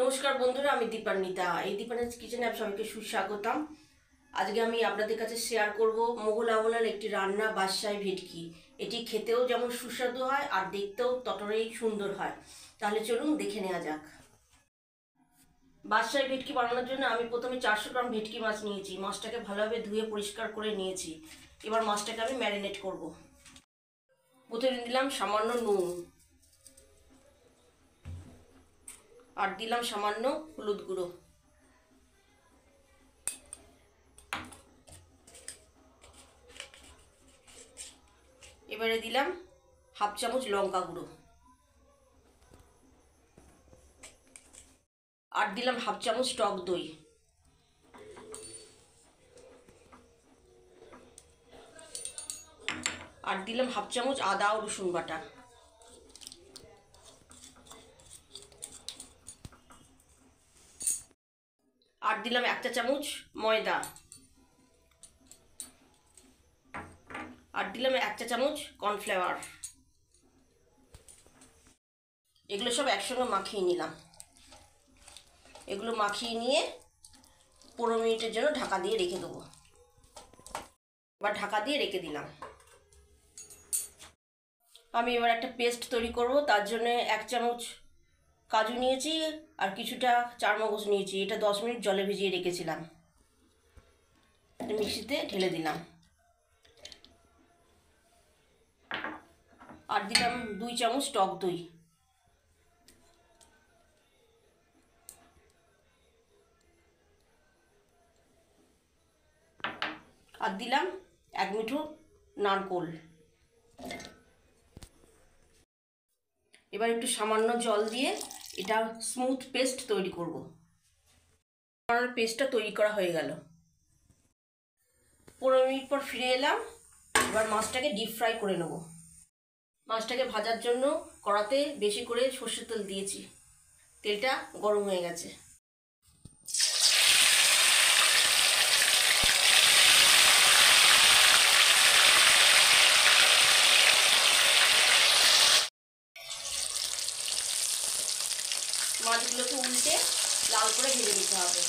নমস্কার বন্ধুরা, আমি দীপান্বিতা। এই দীপান্বিতা কিচেনে সবাইকে সুস্বাগতম। আজকে আমি আপনাদের কাছে শেয়ার করব মোগল আমলের একটি রান্না, বাদশাহী ভেটকি। এটি খেতেও যেমন সুস্বাদু হয় আর দেখতেও ততটাই সুন্দর হয়। তাহলে চলুন দেখে নেওয়া যাক। বাদশাহী ভেটকি বানানোর জন্য আমি প্রথমে 400 গ্রাম ভেটকি মাছ নিয়েছি। মাছটাকে ভালোভাবে ধুয়ে পরিষ্কার করে নিয়েছি। এবার মাছটাকে আমি ম্যারিনেট করব। প্রথমে দিলাম সামান্য নুন, আর দিলাম সামান্য হলুদ গুঁড়ো, এবারে দিলাম হাফ চামচ লঙ্কা গুঁড়ো, আর দিলাম হাফ চামচ টক দই, আর দিলাম হাফ চামচ আদা ও রসুন বাটা, আর দিলাম 1 চা চামচ ময়দা, আর দিলাম 1 চা চামচ কর্নফ্লাওয়ার। এগুলো সব একসঙ্গে মাখিয়ে নিলাম। এগুলো মাখিয়ে নিয়ে 15 মিনিটের জন্য ঢাকা দিয়ে রেখে দেবো। এবার ঢাকা দিয়ে রেখে দিলাম। আমি এবার একটা পেস্ট তৈরি করব। তার জন্য 1 চামচ কাজু নিয়েছি আর কিছুটা চারমগজ নিয়েছি। এটা 10 মিনিট জলে ভিজিয়ে রেখেছিলাম। মিক্সিতে ঢেলে দিলাম। আর দিলাম 2 চামচ টক দই, আর দিলাম 1 মুঠো নারকোল। এবার একটু সামান্য জল দিয়ে এটা স্মুথ পেস্ট তৈরি করব। আমার পেস্টটা তৈরি করা হয়ে গেল। 15 মিনিট পর ফিরে এলাম। এবার মাছটাকে ডিপ ফ্রাই করে নেব। মাছটাকে ভাজার জন্য কড়াতে বেশি করে সর্ষের তেল দিয়েছি। তেলটা গরম হয়ে গেছে। মাছগুলোকে উল্টে লাল করে ভেজে নিতে হবে।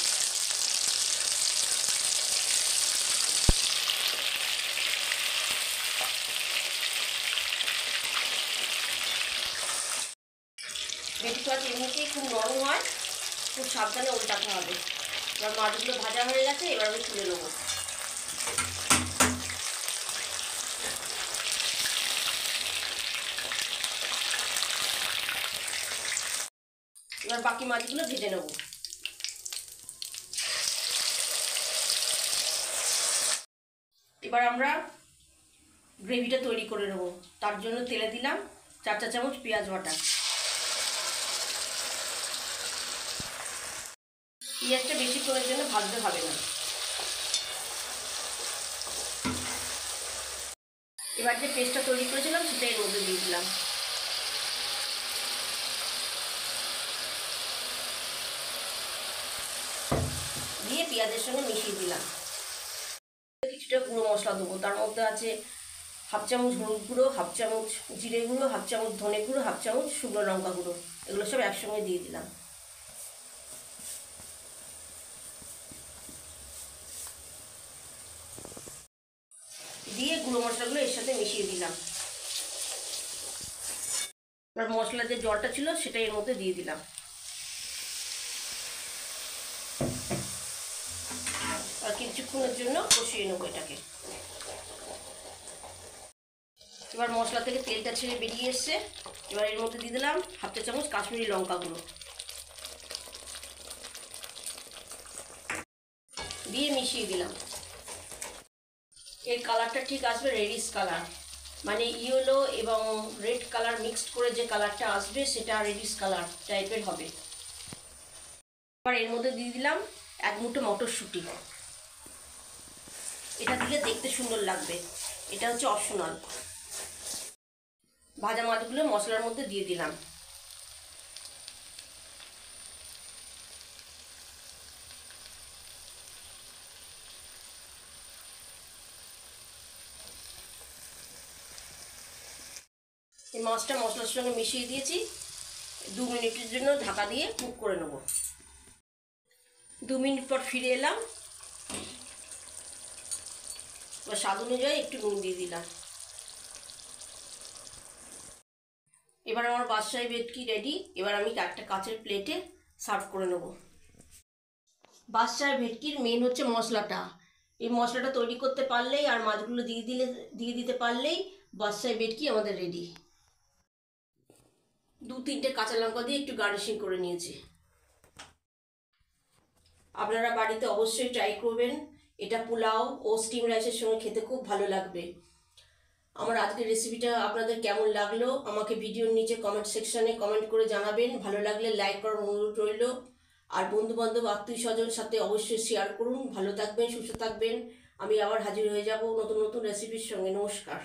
ভেটকি মাছ এমনিতেই খুব নরম হয়, খুব সাবধানে উল্টাতে হবে। এবার মাছগুলো ভাজা হয়ে গেছে, এবার আমি তুলে নেবো। এবার বাকি মাছগুলো ভেজে নেব। এবার আমরা গ্রেভিটা তৈরি করে নেব। তার জন্য তেলে দিলাম 4 চা চামচ পেঁয়াজ বাটা। পেঁয়াজটা বেশিক্ষণের জন্য ভাজতে হবে না। এবার যে পেস্টটা তৈরি করেছিলাম সেটা এর মধ্যে দিয়ে দিলাম। দিয়ে পেঁয়াজের সঙ্গে মিশিয়ে দিলাম। কিছুটা গুঁড়ো মশলা দেবো। তার মধ্যে আছে হাফ চামচ হলুদ গুঁড়ো, হাফ চামচ জিরে গুঁড়ো, হাফ চামচ ধনে গুঁড়ো, হাফ চামচ শুকনো লঙ্কা গুঁড়ো। এগুলো সব একসঙ্গে দিয়ে দিলাম। দিয়ে গুঁড়ো মশলাগুলো এর সাথে মিশিয়ে দিলাম। এবার মশলার যে জলটা ছিল সেটা এর মধ্যে দিয়ে দিলাম। আর কিছুক্ষণের জন্য কষিয়ে নেবো এটাকে। এবার মশলা থেকে তেলটা ছেড়ে বেরিয়ে এসছে। এবার এর মধ্যে দিয়ে দিলাম হাফ চা চামচ কাশ্মীরি লঙ্কা গুঁড়ো, দিয়ে মিশিয়ে দিলাম। এর কালারটা ঠিক আসবে রেডিশ কালার, মানে ইয়েলো এবং রেড কালার মিক্সড করে যে কালারটা আসবে সেটা রেডিশ কালার টাইপের হবে। এবার এর মধ্যে দিয়ে দিলাম 1 মুঠো মটরশুঁটি। এটা দিলে দেখতে সুন্দর লাগবে। এটা হচ্ছে অপশনাল। ভাজা মাছগুলো মশলার মধ্যে দিয়ে দিলাম। এই মাছটা মশলার সঙ্গে মিশিয়ে দিয়েছি। 2 মিনিটের জন্য ঢাকা দিয়ে কুক করে নেব। 2 মিনিট পর ফিরে এলাম। এবার স্বাদ অনুযায়ী একটু নুন দিয়ে দিলাম। এবার আমার বাদশাহী ভেটকি রেডি। এবার আমি একটা কাচের প্লেটে সার্ভ করে নেব। বাদশাহী ভেটকির মেন হচ্ছে মশলাটা। এই মশলাটা তৈরি করতে পারলেই আর মাছগুলো দিয়ে দিতে পারলেই বাদশাহী ভেটকি আমাদের রেডি। 2-3টে কাঁচা লঙ্কা দিয়ে একটু গার্নিশিং করে নিয়েছি। আপনারা বাড়িতে অবশ্যই ট্রাই করবেন। এটা পোলাও ও স্টিম রাইসের সঙ্গে খেতে খুব ভালো লাগবে। আমার আজকের রেসিপিটা আপনাদের কেমন লাগলো আমাকে ভিডিওর নিচে কমেন্ট সেকশনে কমেন্ট করে জানাবেন। ভালো লাগলে লাইক করার অনুরোধ রইল। আর বন্ধু বান্ধব আত্মীয় স্বজনের সাথে অবশ্যই শেয়ার করুন। ভালো থাকবেন, সুস্থ থাকবেন। আমি আবার হাজির হয়ে যাব নতুন নতুন রেসিপির সঙ্গে। নমস্কার।